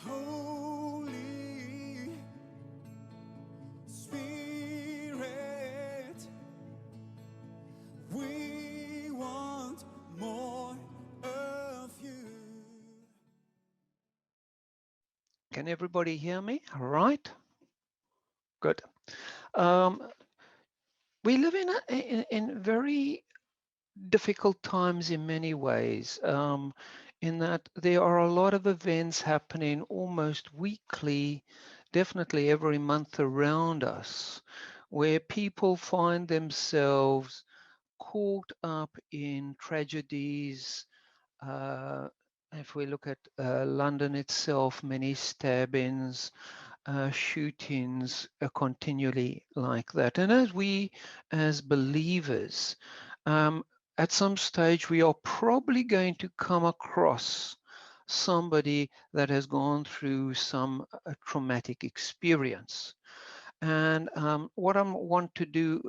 Holy Spirit, we want more of you. Can everybody hear me? All right, good. Um, we live in very difficult times in many ways, in that there are a lot of events happening almost weekly, definitely every month around us, where people find themselves caught up in tragedies. Uh, if we look at London itself, many stabbings, shootings continually like that. And as we, as believers, um, at some stage, we are probably going to come across somebody that has gone through some traumatic experience. And what I want to do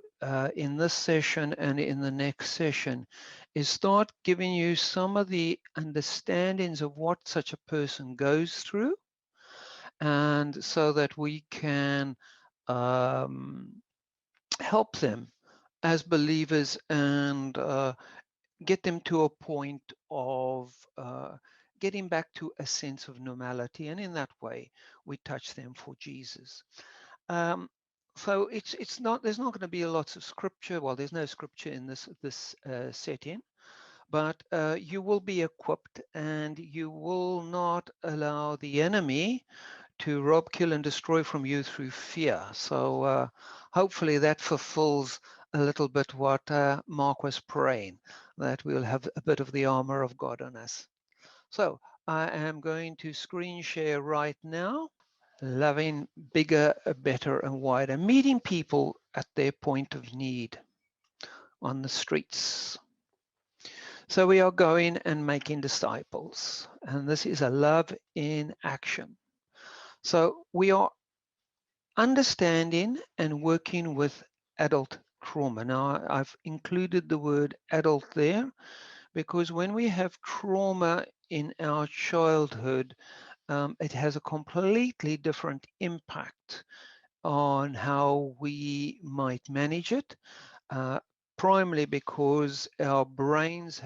in this session and in the next session is start giving you some of the understandings of what such a person goes through, and so that we can um, help them as believers and get them to a point of getting back to a sense of normality. And in that way, we touch them for Jesus. Um, so it's not, there's not going to be lots of scripture. Well, there's no scripture in this setting, but you will be equipped, and you will not allow the enemy to rob, kill, and destroy from you through fear. So hopefully that fulfills a little bit what Mark was praying, that we'll have a bit of the armor of God on us. So I am going to screen share right now. Loving bigger, better, and wider, meeting people at their point of need on the streets. So we are going and making disciples, and this is a love in action. So we are understanding and working with adult trauma. Now, I've included the word adult there because when we have trauma in our childhood, it has a completely different impact on how we might manage it, uh, primarily because our brains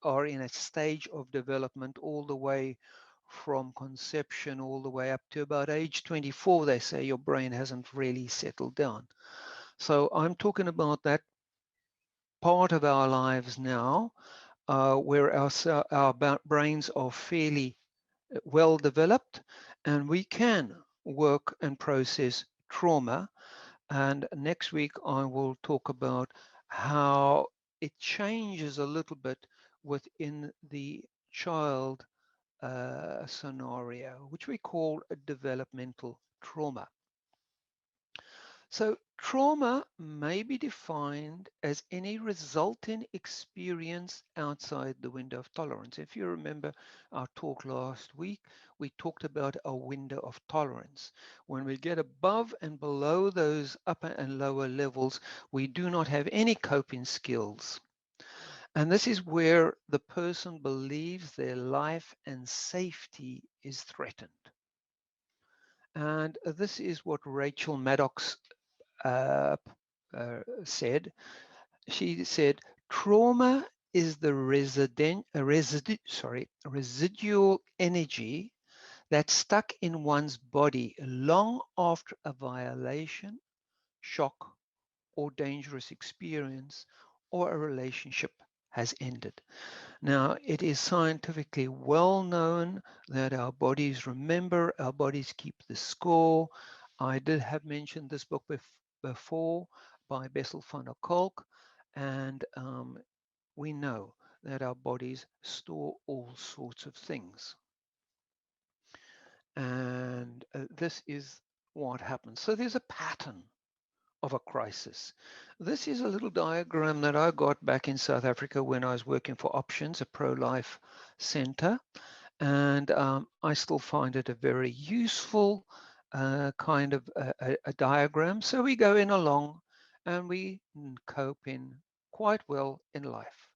are in a stage of development all the way from conception all the way up to about age 24. They say your brain hasn't really settled down. So I'm talking about that part of our lives now, where our brains are fairly well developed, and we can work and process trauma. And next week, I will talk about how it changes a little bit within the child scenario, which we call a developmental trauma. So, trauma may be defined as any resulting experience outside the window of tolerance. If you remember our talk last week, we talked about a window of tolerance. When we get above and below those upper and lower levels, we do not have any coping skills. And this is where the person believes their life and safety is threatened. And this is what Rachel Maddox uh, said. She said, trauma is the residual energy that's stuck in one's body long after a violation, shock, or dangerous experience, or a relationship has ended. Now, it is scientifically well known that our bodies remember, our bodies keep the score. I did have mentioned this book before by Bessel van der Kolk, and we know that our bodies store all sorts of things. And this is what happens. So there's a pattern of a crisis. This is a little diagram that I got back in South Africa when I was working for Options, a pro-life center. And I still find it a very useful kind of a diagram. So we go in along and we cope in quite well in life.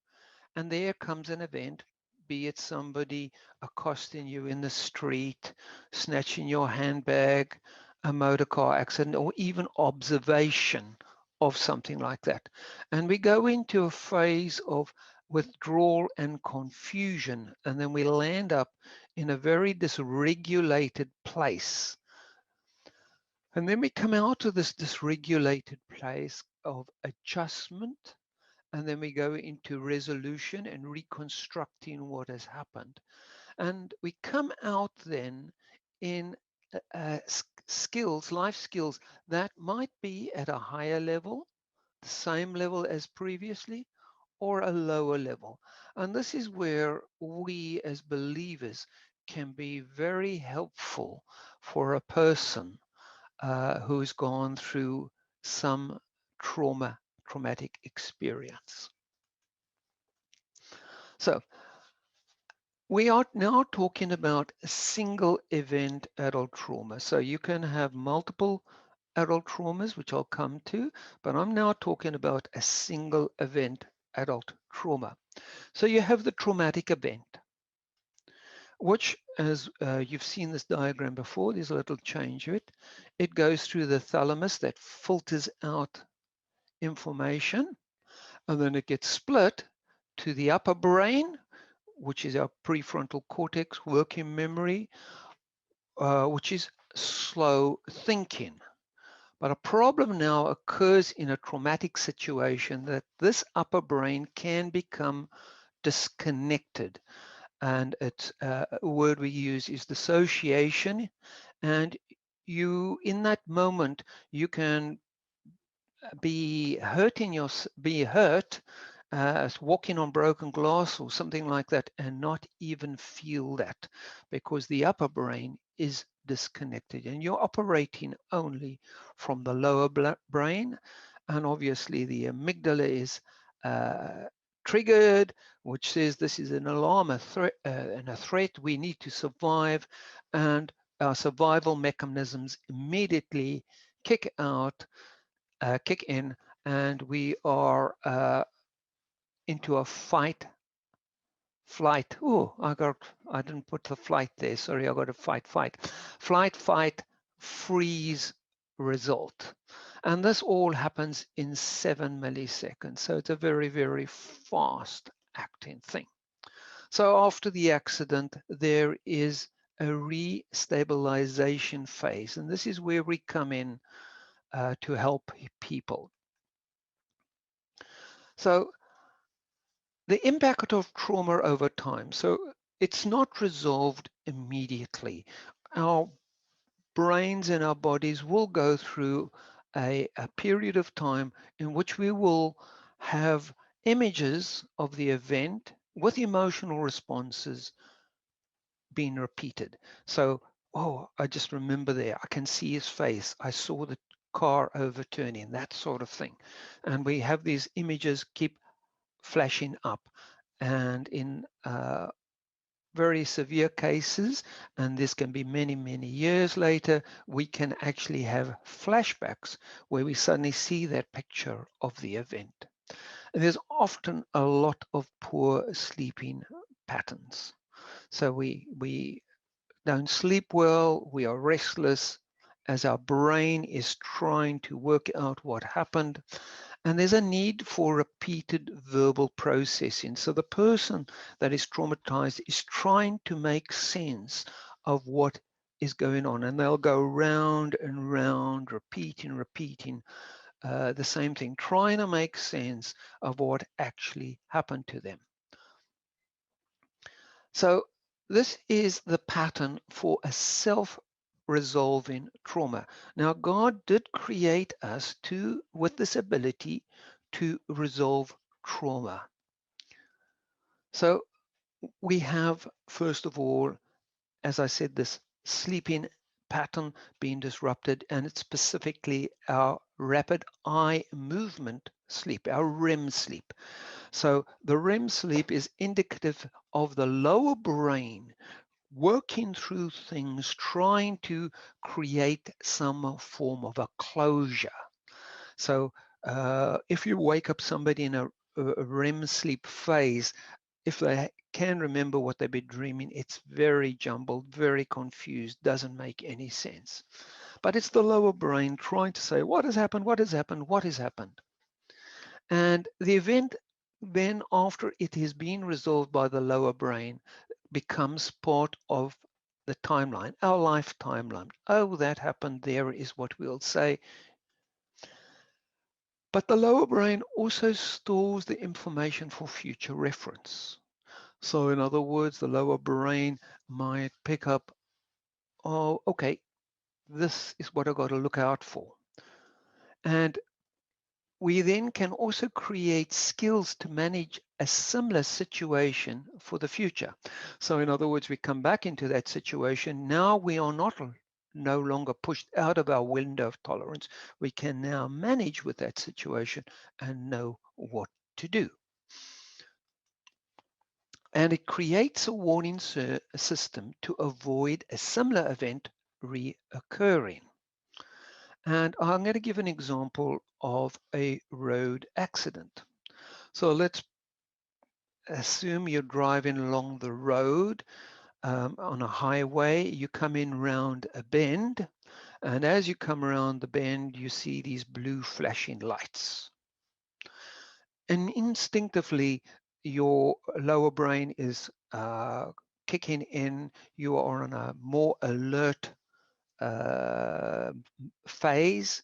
And there comes an event, be it somebody accosting you in the street, snatching your handbag, a motor car accident, or even observation of something like that. And we go into a phase of withdrawal and confusion, and then we land up in a very dysregulated place. And then we come out of this dysregulated place of adjustment, and then we go into resolution and reconstructing what has happened. And we come out then in skills, life skills that might be at a higher level, the same level as previously, or a lower level. And this is where we as believers can be very helpful for a person who's gone through some traumatic experience. So we are now talking about a single event adult trauma. So you can have multiple adult traumas, which I'll come to, but I'm now talking about a single event adult trauma. So you have the traumatic event, which, as you've seen this diagram before, there's a little change to it. It goes through the thalamus that filters out information, and then it gets split to the upper brain, which is our prefrontal cortex, working memory, which is slow thinking. But a problem now occurs in a traumatic situation that this upper brain can become disconnected. And it's a word we use is dissociation. And you, in that moment, you can be hurt as walking on broken glass or something like that, and not even feel that, because the upper brain is disconnected and you're operating only from the lower brain. And obviously the amygdala is triggered, which says this is an alarm, a threat, and a threat, we need to survive. And our survival mechanisms immediately kick in, and we are into a flight. Oh, I didn't put the flight there. Sorry, I got a flight, fight, freeze result. And this all happens in 7 milliseconds. So it's a very, very fast acting thing. So after the accident, there is a restabilization phase. And this is where we come in to help people. So the impact of trauma over time. So it's not resolved immediately. Our brains and our bodies will go through a period of time in which we will have images of the event with emotional responses being repeated. So, oh, I just remember there, I can see his face. I saw the car overturning, that sort of thing. And we have these images keep flashing up. And in very severe cases, and this can be many, many years later, we can actually have flashbacks where we suddenly see that picture of the event. And there's often a lot of poor sleeping patterns. So we don't sleep well, we are restless as our brain is trying to work out what happened. And there's a need for repeated verbal processing. So the person that is traumatized is trying to make sense of what is going on. And they'll go round and round, repeating the same thing, trying to make sense of what actually happened to them. So this is the pattern for a self-resolving trauma. Now, God did create us with this ability to resolve trauma. So we have, first of all, as I said, this sleeping pattern being disrupted, and it's specifically our rapid eye movement sleep, our REM sleep. So the REM sleep is indicative of the lower brain working through things, trying to create some form of a closure. So if you wake up somebody in a REM sleep phase, if they can remember what they've been dreaming, it's very jumbled, very confused, doesn't make any sense. But it's the lower brain trying to say, what has happened? What has happened? What has happened? And the event then, after it has been resolved by the lower brain, becomes part of the timeline, our life timeline. Oh, that happened. There is what we'll say. But the lower brain also stores the information for future reference. So in other words, the lower brain might pick up, oh, okay, this is what I got to look out for. And we then can also create skills to manage a similar situation for the future. So in other words, we come back into that situation. Now we are not no longer pushed out of our window of tolerance. We can now manage with that situation and know what to do. And it creates a warning system to avoid a similar event reoccurring. And I'm going to give an example of a road accident. So let's assume you're driving along the road on a highway. You come in round a bend, and as you come around the bend, you see these blue flashing lights. And instinctively, your lower brain is kicking in. You are on a more alert uh, phase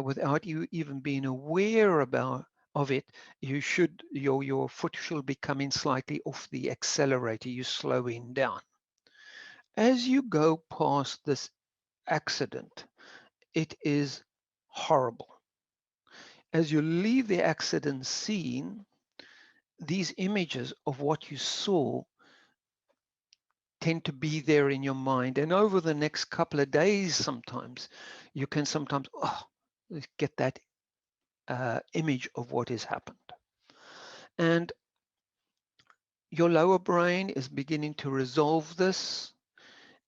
without you even being aware about of it. You should your foot should be coming slightly off the accelerator. You're slowing down. As you go past this accident, it is horrible. As you leave the accident scene, these images of what you saw tend to be there in your mind. And over the next couple of days, sometimes you can get that image of what has happened. And your lower brain is beginning to resolve this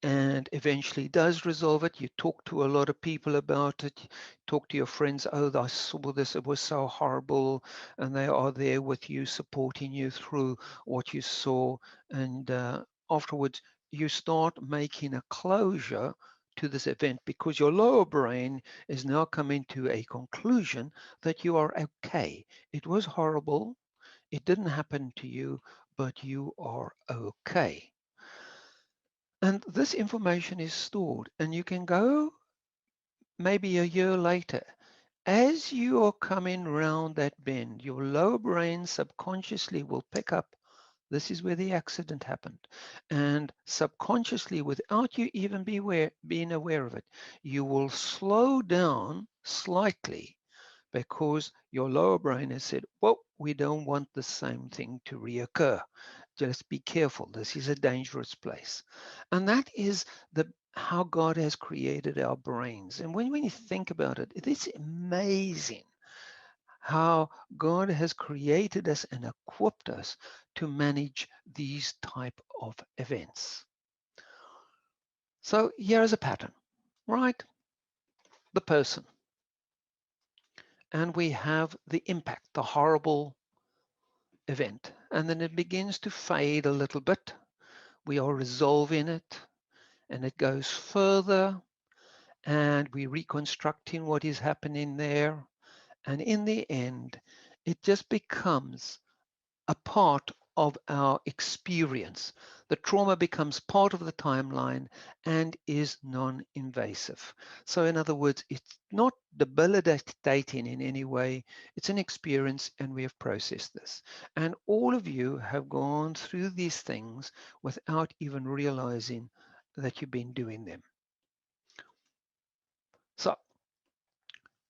and eventually does resolve it. You talk to a lot of people about it, talk to your friends, oh, I saw this, it was so horrible, and they are there with you, supporting you through what you saw. And afterwards, you start making a closure to this event because your lower brain is now coming to a conclusion that you are okay. It was horrible. It didn't happen to you, but you are okay. And this information is stored, and you can go maybe a year later. As you are coming round that bend, your lower brain subconsciously will pick up this is where the accident happened. And subconsciously, without you even being aware of it, you will slow down slightly because your lower brain has said, well, we don't want the same thing to reoccur. Just be careful. This is a dangerous place. And that is how God has created our brains. And when you think about it, it is amazing how God has created us and equipped us to manage these type of events. So here is a pattern, right? The person. And we have the impact, the horrible event. And then it begins to fade a little bit. We are resolving it and it goes further and we're reconstructing what is happening there. And in the end, it just becomes a part of our experience. The trauma becomes part of the timeline and is non-invasive. So in other words, it's not debilitating in any way. It's an experience and we have processed this. And all of you have gone through these things without even realizing that you've been doing them. So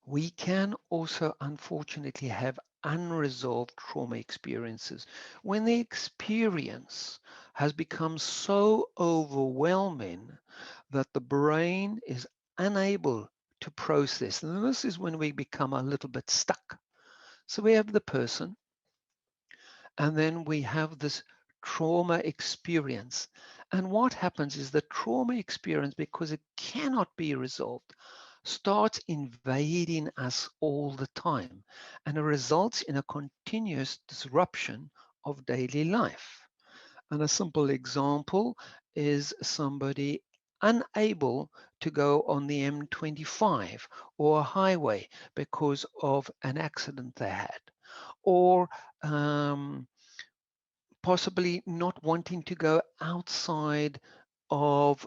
we can also unfortunately have unresolved trauma experiences when the experience has become so overwhelming that the brain is unable to process. And this is when we become a little bit stuck. So we have the person, and then we have this trauma experience. And what happens is the trauma experience, because it cannot be resolved, starts invading us all the time, and it results in a continuous disruption of daily life. And a simple example is somebody unable to go on the M25 or a highway because of an accident they had, or possibly not wanting to go outside of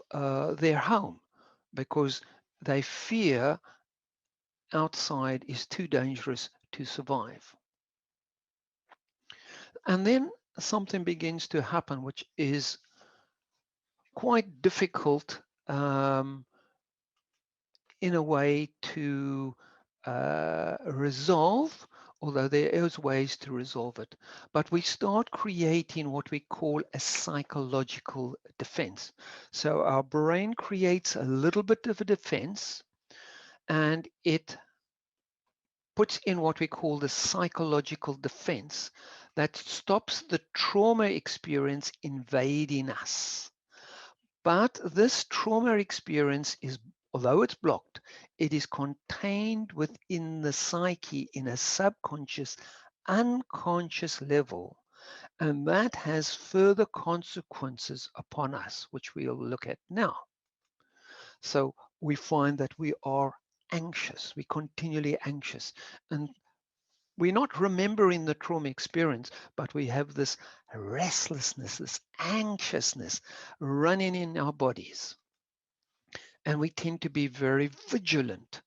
their home because they fear outside is too dangerous to survive. And then something begins to happen, which is quite difficult in a way to resolve, although there is ways to resolve it. But we start creating what we call a psychological defense. So our brain creates a little bit of a defense, and it puts in what we call the psychological defense that stops the trauma experience invading us. But this trauma experience is, although it's blocked, it is contained within the psyche in a subconscious, unconscious level. And that has further consequences upon us, which we'll look at now. So we find that we are anxious, we're continually anxious. And we're not remembering the trauma experience, but we have this restlessness, this anxiousness running in our bodies. And we tend to be very vigilant.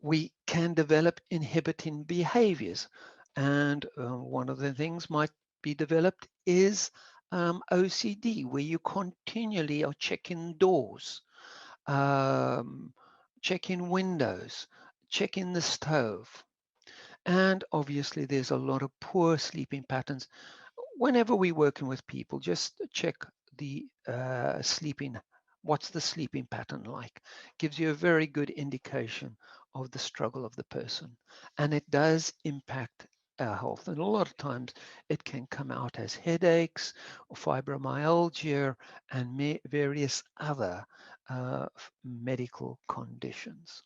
We can develop inhibiting behaviors. And one of the things might be developed is OCD, where you continually are checking doors, um, checking windows, checking the stove. And obviously, there's a lot of poor sleeping patterns. Whenever we're working with people, just check the sleeping. What's the sleeping pattern like? Gives you a very good indication of the struggle of the person. And it does impact our health. And a lot of times it can come out as headaches, or fibromyalgia, and various other medical conditions.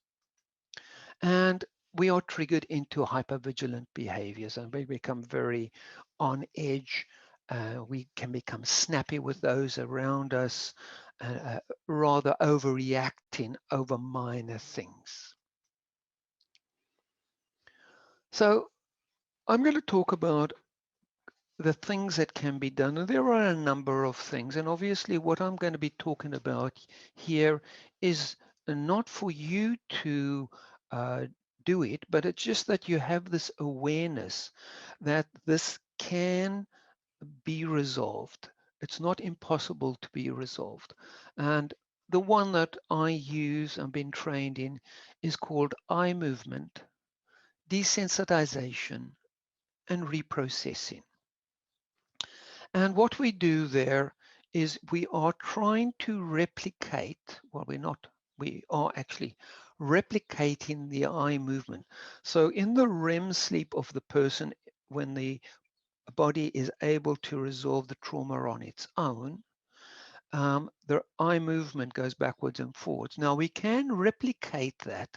And we are triggered into hypervigilant behaviors, and we become very on edge. We can become snappy with those around us, rather overreacting over minor things. So I'm going to talk about the things that can be done. And there are a number of things. And obviously, what I'm going to be talking about here is not for you to uh, do it, but it's just that you have this awareness that this can be resolved. It's not impossible to be resolved. And the one that I use and been trained in is called eye movement, desensitization, and reprocessing. And what we do there is we are trying to replicate, well, we're not, we are actually replicating the eye movement. So in the REM sleep of the person, when the body is able to resolve the trauma on its own, the eye movement goes backwards and forwards. Now we can replicate that,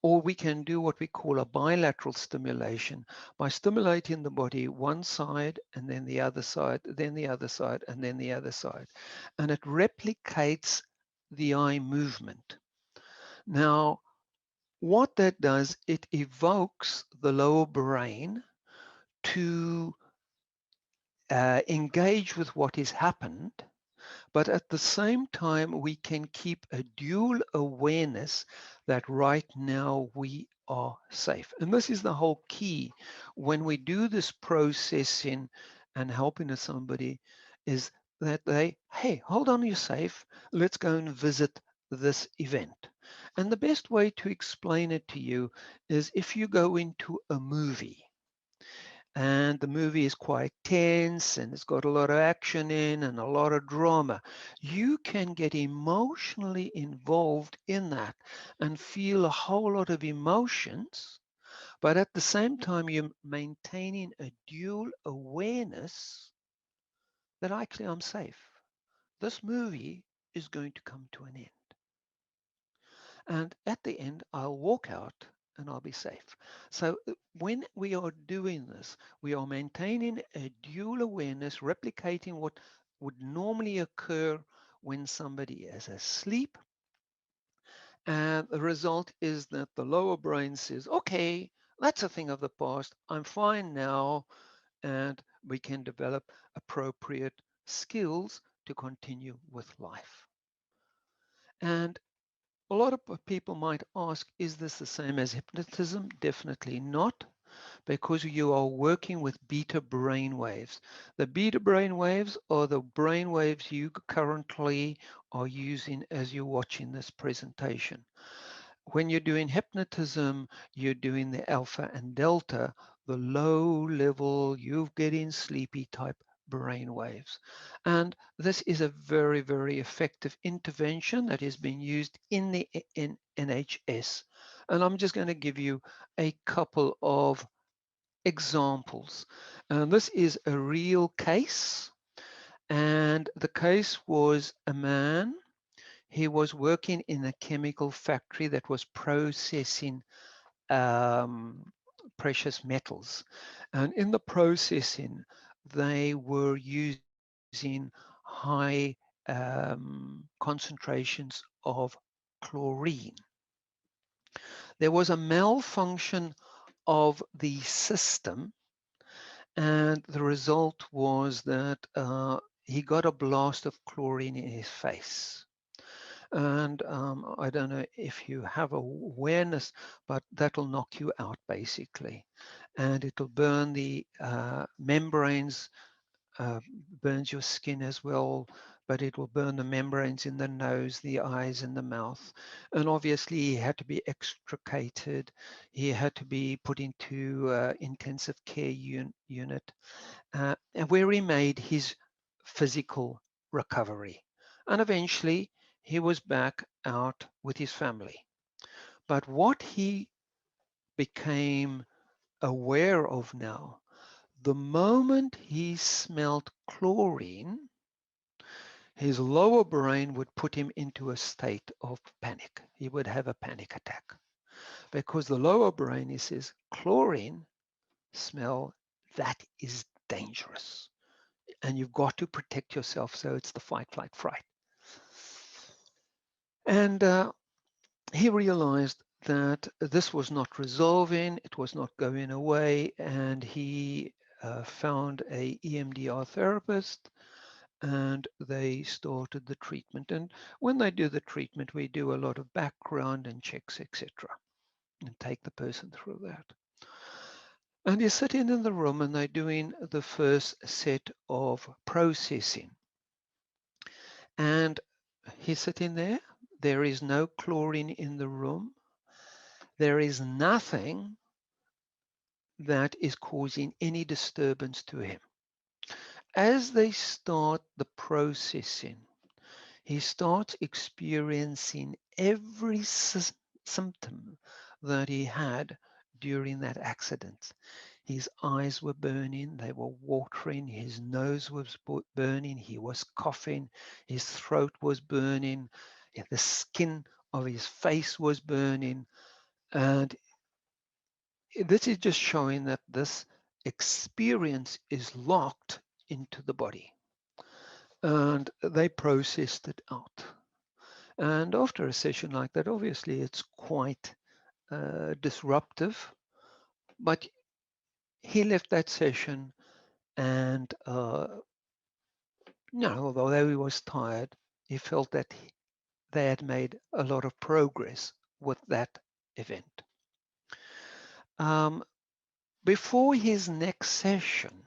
or we can do what we call a bilateral stimulation by stimulating the body one side and then the other side, then the other side, and then the other side. And it replicates the eye movement. Now, what that does, it evokes the lower brain to engage with what has happened, but at the same time, we can keep a dual awareness that right now we are safe. And this is the whole key when we do this processing and helping somebody, is that they, hey, hold on, you're safe. Let's go and visit this event. And the best way to explain it to you is if you go into a movie, and the movie is quite tense and it's got a lot of action in and a lot of drama. You can get emotionally involved in that and feel a whole lot of emotions, but at the same time, you're maintaining a dual awareness that actually I'm safe. This movie is going to come to an end. And at the end, I'll walk out and I'll be safe. So when we are doing this, we are maintaining a dual awareness, replicating what would normally occur when somebody is asleep. And the result is that the lower brain says, okay, that's a thing of the past. I'm fine now. And we can develop appropriate skills to continue with life. And a lot of people might ask, is this the same as hypnotism? Definitely not, because you are working with beta brain waves. The beta brain waves are the brain waves you currently are using as you're watching this presentation. When you're doing hypnotism, you're doing the alpha and delta, the low level, you're getting sleepy type brain waves. And this is a very, very effective intervention that is being used in the NHS. And I'm just going to give you a couple of examples. And this is a real case. And the case was a man. He was working in a chemical factory that was processing um, precious metals. And in the processing, they were using high concentrations of chlorine. There was a malfunction of the system, and the result was that he got a blast of chlorine in his face. And I don't know if you have awareness, but that'll knock you out basically. And it'll burn the membranes, uh, burns your skin as well, but it will burn the membranes in the nose, the eyes, and the mouth. And obviously, he had to be extricated. He had to be put into intensive care unit, and where he made his physical recovery. And eventually, he was back out with his family. But what he became aware of now, the moment he smelled chlorine, his lower brain would put him into a state of panic. He would have a panic attack because the lower brain, he says, chlorine smell, that is dangerous. And you've got to protect yourself. So it's the fight, flight, fright. And he realized that this was not resolving, it was not going away, and he found a EMDR therapist, and they started the treatment. And when they do the treatment, we do a lot of background and checks, etc., and take the person through that. And you're sitting in the room and they're doing the first set of processing. And he's sitting there. There is no chlorine in the room. There is nothing that is causing any disturbance to him. As they start the processing, he starts experiencing every symptom that he had during that accident. His eyes were burning, they were watering, his nose was burning, he was coughing, his throat was burning, the skin of his face was burning. And this is just showing that this experience is locked into the body. And they processed it out. And after a session like that, obviously it's quite disruptive. But he left that session, and although he was tired, he felt that they had made a lot of progress with that event. Um, before his next session,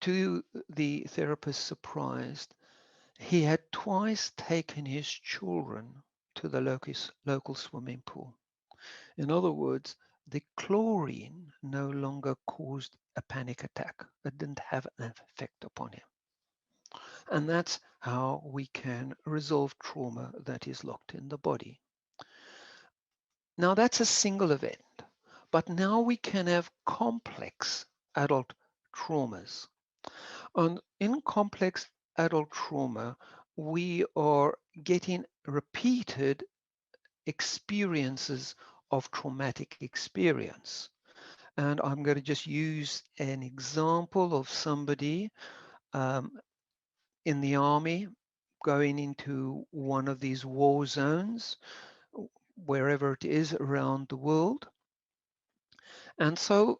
to the therapist's surprise, he had twice taken his children to the local swimming pool. In other words, the chlorine no longer caused a panic attack. It didn't have an effect upon him. And that's how we can resolve trauma that is locked in the body. Now, that's a single event, but now we can have complex adult traumas. And in complex adult trauma, we are getting repeated experiences of traumatic experience. And I'm going to just use an example of somebody um, in the army going into one of these war zones, wherever it is around the world. And so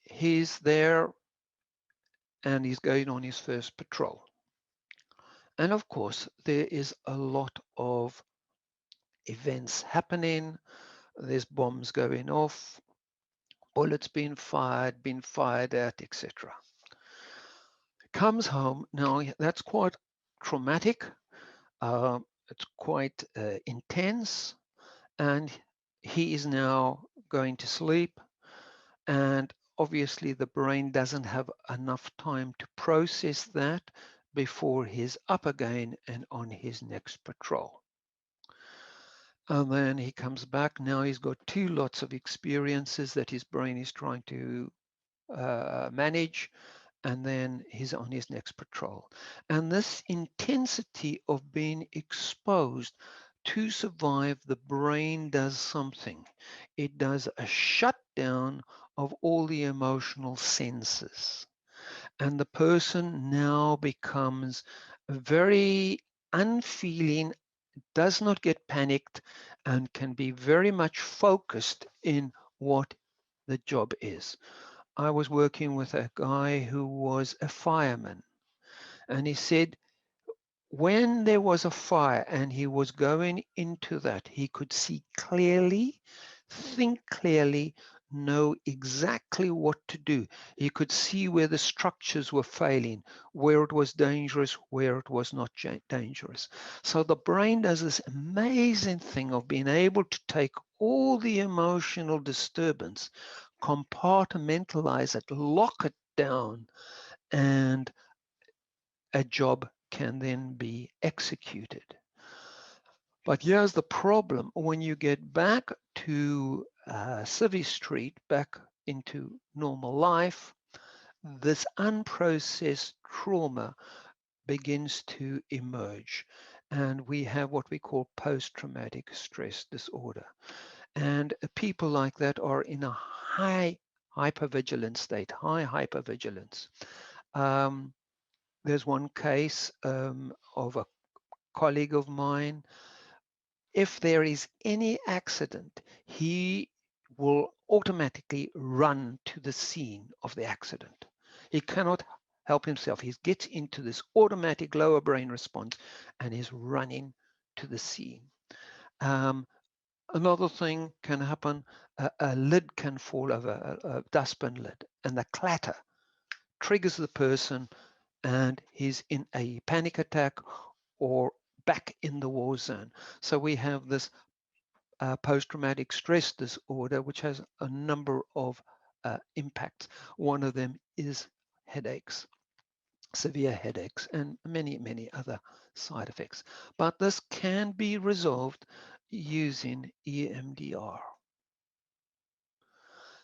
he's there and he's going on his first patrol. And of course, there is a lot of events happening. There's bombs going off, bullets being fired at, etc. Comes home. Now, that's quite traumatic. It's quite intense. And he is now going to sleep. And obviously, the brain doesn't have enough time to process that before he's up again and on his next patrol. And then he comes back. Now he's got two lots of experiences that his brain is trying to manage. And then he's on his next patrol. And this intensity of being exposed to survive, the brain does something. It does a shutdown of all the emotional senses. And the person now becomes very unfeeling, does not get panicked, and can be very much focused in what the job is. I was working with a guy who was a fireman, and he said when there was a fire and he was going into that, he could see clearly, think clearly, know exactly what to do. He could see where the structures were failing, where it was dangerous, where it was not dangerous. So the brain does this amazing thing of being able to take all the emotional disturbance, compartmentalize it, lock it down, and a job can then be executed. But here's the problem. When you get back to Civvy Street, back into normal life, this unprocessed trauma begins to emerge. And we have what we call post-traumatic stress disorder. And people like that are in a high hypervigilant state, high hypervigilance. Um, there's one case of a colleague of mine. If there is any accident, he will automatically run to the scene of the accident. He cannot help himself. He gets into this automatic lower brain response and is running to the scene. Um, Another thing can happen, a lid can fall over, a dustbin lid, and the clatter triggers the person and he's in a panic attack or back in the war zone. So we have this post-traumatic stress disorder, which has a number of impacts. One of them is headaches, severe headaches, and many, many other side effects. But this can be resolved using EMDR.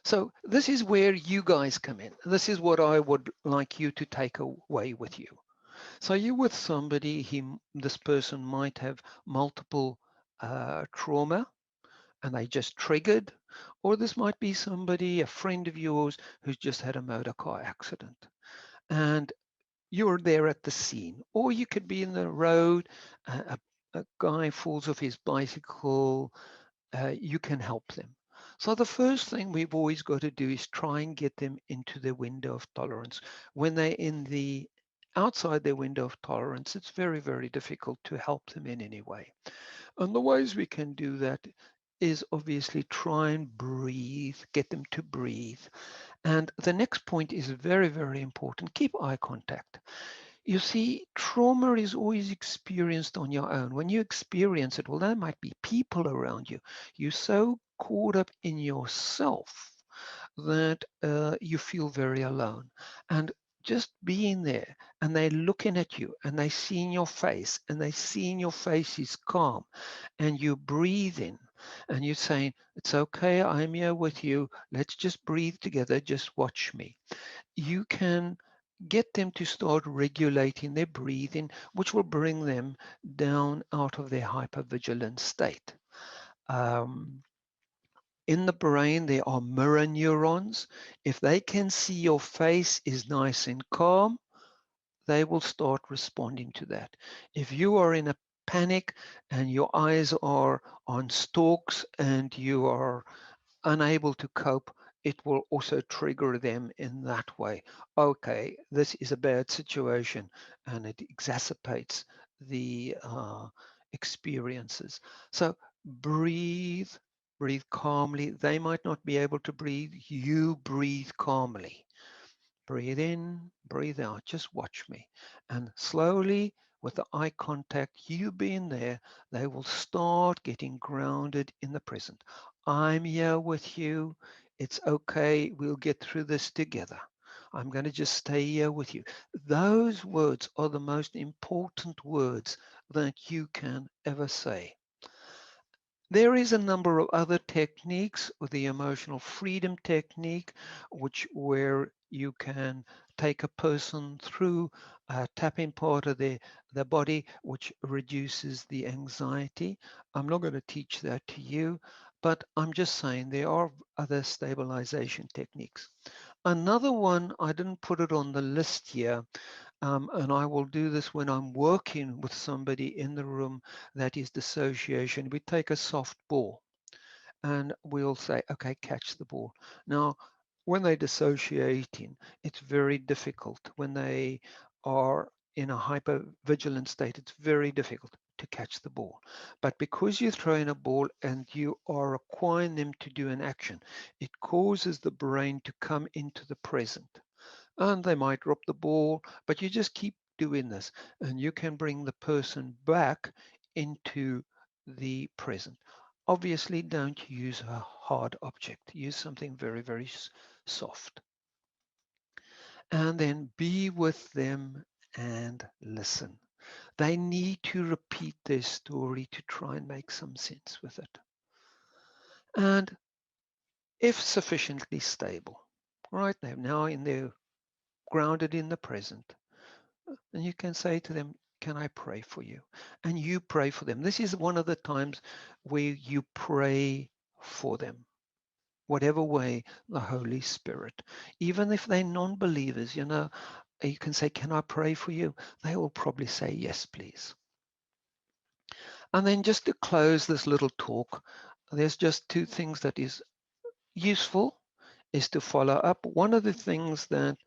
So this is where you guys come in. This is what I would like you to take away with you. So you're with somebody, this person might have multiple trauma and they just triggered, or this might be somebody, a friend of yours, who's just had a motor car accident. And you're there at the scene, or you could be in the road, a guy falls off his bicycle, you can help them. So the first thing we've always got to do is try and get them into their window of tolerance. When they're in the outside their window of tolerance, it's very, very difficult to help them in any way. And the ways we can do that is obviously try and breathe, get them to breathe. And the next point is very, very important. Keep eye contact. You see, trauma is always experienced on your own. When you experience it, well, there might be people around you. You're so caught up in yourself that you feel very alone. And just being there and they're looking at you and they see in your face and they see in your face is calm and you're breathing and you're saying, it's okay, I'm here with you. Let's just breathe together. Just watch me. You can get them to start regulating their breathing, which will bring them down out of their hypervigilant state. Um, in the brain, there are mirror neurons. If they can see your face is nice and calm, they will start responding to that. If you are in a panic and your eyes are on stalks and you are unable to cope, it will also trigger them in that way. Okay, this is a bad situation, and it exacerbates the experiences. So breathe, breathe calmly. They might not be able to breathe. You breathe calmly. Breathe in, breathe out. Just watch me. And slowly, with the eye contact, you being there, they will start getting grounded in the present. I'm here with you. It's okay. We'll get through this together. I'm going to just stay here with you. Those words are the most important words that you can ever say. There is a number of other techniques, with the emotional freedom technique, where you can take a person through tapping part of their body, which reduces the anxiety. I'm not going to teach that to you, but I'm just saying there are other stabilization techniques. Another one, I didn't put it on the list here, and I will do this when I'm working with somebody in the room that is dissociation. We take a soft ball and we'll say, okay, catch the ball. Now, when they're dissociating, it's very difficult. When they are in a hyper-vigilant state, it's very difficult to catch the ball. But because you're throwing a ball and you are requiring them to do an action, it causes the brain to come into the present, and they might drop the ball, but you just keep doing this and you can bring the person back into the present. Obviously, don't use a hard object. Use something very, very soft. And then be with them and listen. They need to repeat their story to try and make some sense with it. And if sufficiently stable, right, they're now in their grounded in the present, and you can say to them, can I pray for you? And you pray for them. This is one of the times where you pray for them, whatever way the Holy Spirit. Even if they're non-believers, you can say, can I pray for you? They will probably say, yes, please. And then just to close this little talk, there's just two things that is useful is to follow up. One of the things that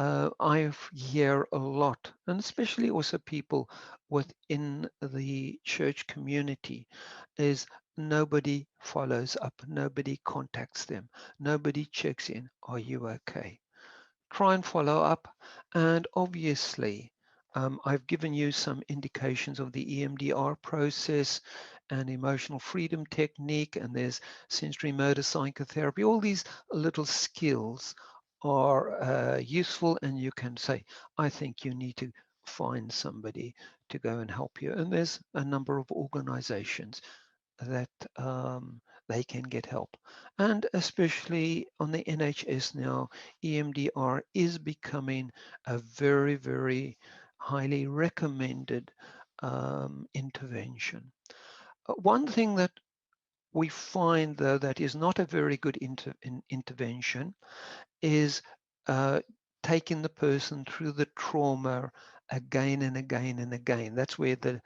I hear a lot, and especially also people within the church community, is nobody follows up, nobody contacts them, nobody checks in. Are you okay? Try and follow up. And obviously, I've given you some indications of the EMDR process and emotional freedom technique, and there's sensory motor psychotherapy. All these little skills are useful, and you can say, I think you need to find somebody to go and help you. And there's a number of organizations that they can get help. And especially on the NHS now, EMDR is becoming a very, very highly recommended intervention. One thing that we find, though, that is not a very good intervention is taking the person through the trauma again and again and again. That's where the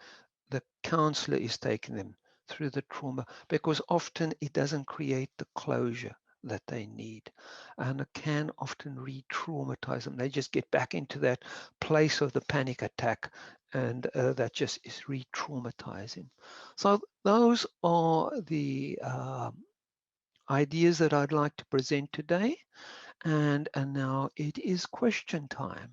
counselor is taking them through the trauma, because often it doesn't create the closure that they need, and it can often re-traumatize them. They just get back into that place of the panic attack, and that just is re-traumatizing. So those are the ideas that I'd like to present today, and now it is question time.